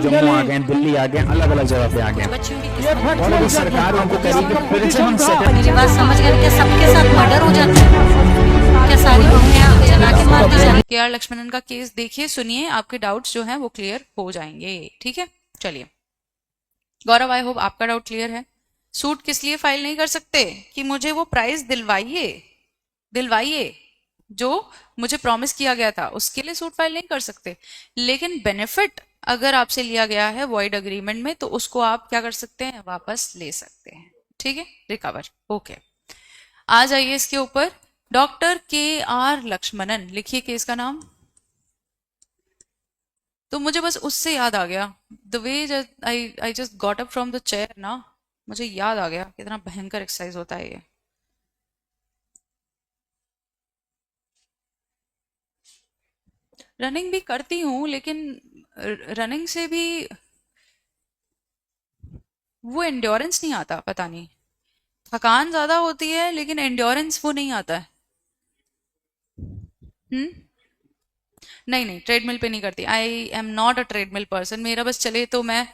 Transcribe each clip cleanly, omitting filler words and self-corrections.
जम्मू आ गए, दिल्ली आ गए, अलग अलग जगह पे आ गए, और अभी सरकार उनको कह रही है कि फिर से हम सेटल। मेरी बात समझ गए? क्या सबके साथ मर्डर हो जाता है? क्या सारी बहुएं जला के मार दी जाती? के आर लक्ष्मणन का केस देखिए, सुनिए, आपके डाउट्स जो हैं वो क्लियर हो जाएंगे। ठीक है, चलिए गौरव, आई होप आपका डाउट क्लियर है। सूट किस लिए फाइल नहीं कर सकते? कि मुझे वो प्राइस दिलवाइए, दिलवाइए जो मुझे प्रॉमिस किया गया था, उसके लिए सूट फाइल नहीं कर सकते। लेकिन बेनिफिट अगर आपसे लिया गया है वॉइड अग्रीमेंट में, तो उसको आप क्या कर सकते हैं? वापस ले सकते हैं। ठीक है, रिकवर। ओके, आ जाइए इसके ऊपर। डॉक्टर के आर लक्ष्मणन, लिखिए केस का नाम। तो मुझे बस उससे याद आ गया, the way I just got up from the chair ना, मुझे याद आ गया कितना भयंकर एक्सरसाइज होता है ये। रनिंग भी करती हूँ, लेकिन रनिंग से भी वो एंड्योरेंस नहीं आता, पता नहीं, थकान ज्यादा होती है लेकिन एंड्योरेंस वो नहीं आता है। हम्म, नहीं नहीं, ट्रेडमिल पे नहीं करती। I am not a treadmill person. मेरा बस चले तो मैं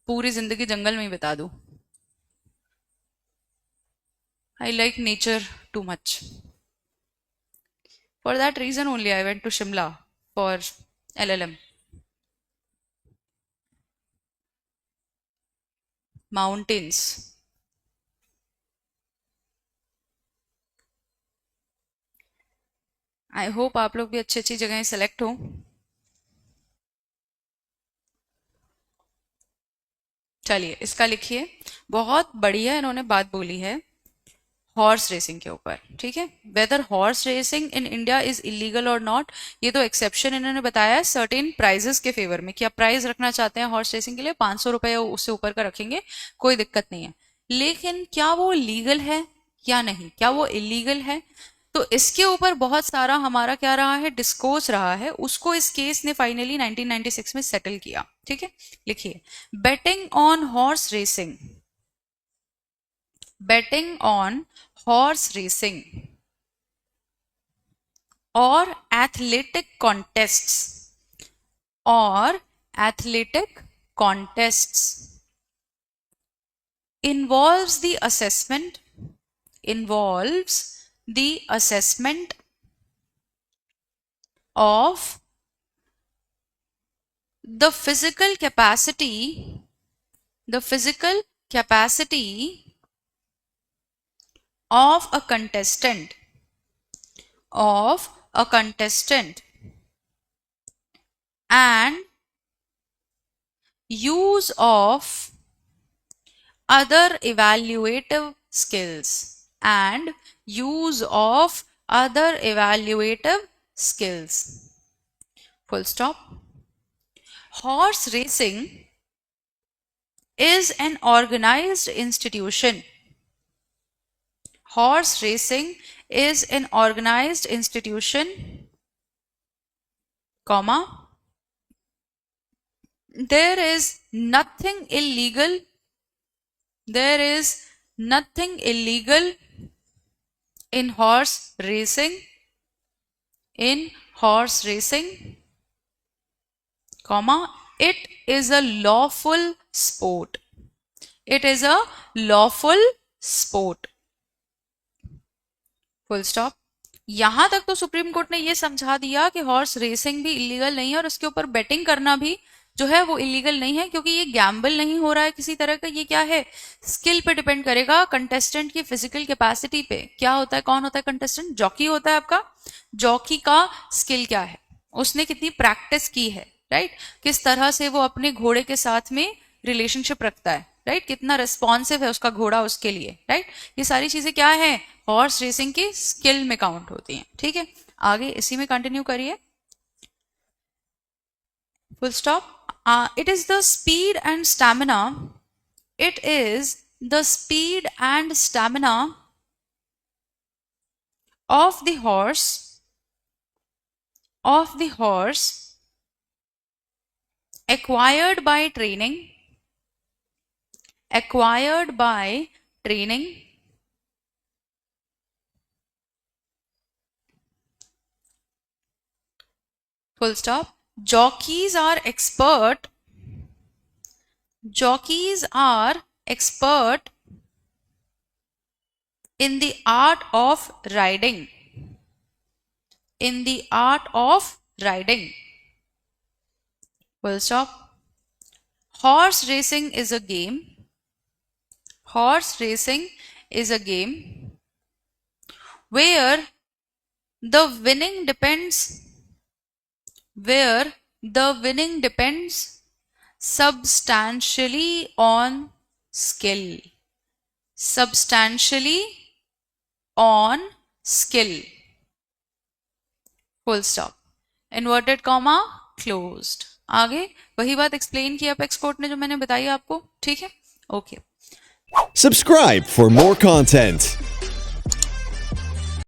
पूरी जिंदगी जंगल में ही बिता दूं। I like nature too much. For that reason only I went to Shimla for LLM, mountains. I hope आप लोग भी अच्छी अच्छी जगह सेलेक्ट हो। चलिए इसका लिखिए, बहुत बढ़िया इन्होंने बात बोली है हॉर्स रेसिंग के ऊपर। ठीक है, whether horse racing in India is illegal और नॉट, ये तो एक्सेप्शन इन्होंने बताया है सर्टेन प्राइजेस के फेवर में, कि आप प्राइस रखना चाहते हैं हॉर्स रेसिंग के लिए 500 रुपए, उससे ऊपर का रखेंगे, कोई दिक्कत नहीं है। लेकिन क्या वो लीगल है या नहीं, क्या वो इलीगल है? तो इसके ऊपर बहुत सारा हमारा क्या रहा है, डिस्कोर्स रहा है, उसको इस केस ने फाइनली 1996 में सेटल किया। ठीक है, लिखिए, betting on horse racing, betting on horse racing or or athletic contests involves the assessment of the physical capacity of a contestant and use of other evaluative skills full stop. Horse racing is an organized institution. Horse racing is an organized institution, comma, there is nothing illegal in horse racing, comma, it is a lawful sport. Full stop. यहां तक तो supreme court ने यह समझा दिया कि horse racing भी illegal नहीं है और उसके ऊपर बेटिंग करना भी जो है वो इलीगल नहीं है, क्योंकि ये गैम्बल नहीं हो रहा है किसी तरह का। ये क्या है, स्किल पे डिपेंड करेगा, कंटेस्टेंट की फिजिकल कैपेसिटी पे। क्या होता है, कौन होता है कंटेस्टेंट? जॉकी होता है आपका। जॉकी का स्किल क्या है, उसने कितनी प्रैक्टिस की है, राइट, किस तरह से वो अपने घोड़े के साथ में रिलेशनशिप रखता है, राइट, कितना रिस्पॉन्सिव है उसका घोड़ा उसके लिए, राइट, ये सारी चीजें क्या है, हॉर्स रेसिंग की स्किल में काउंट होती हैं। ठीक है, आगे इसी में कंटिन्यू करिए, full stop. It is the speed and stamina, it is the speed and stamina of the horse acquired by training full stop. Jockeys are expert jockeys are expert in the art of riding. In the art of riding. Full stop. Horse racing is a game. Horse racing is a game where the winning depends substantially on skill. Substantially on skill. Full stop. Inverted comma closed. आगे वही बात explain की apex court ने जो मैंने बताई आपको, ठीक है? Okay. Subscribe for more content.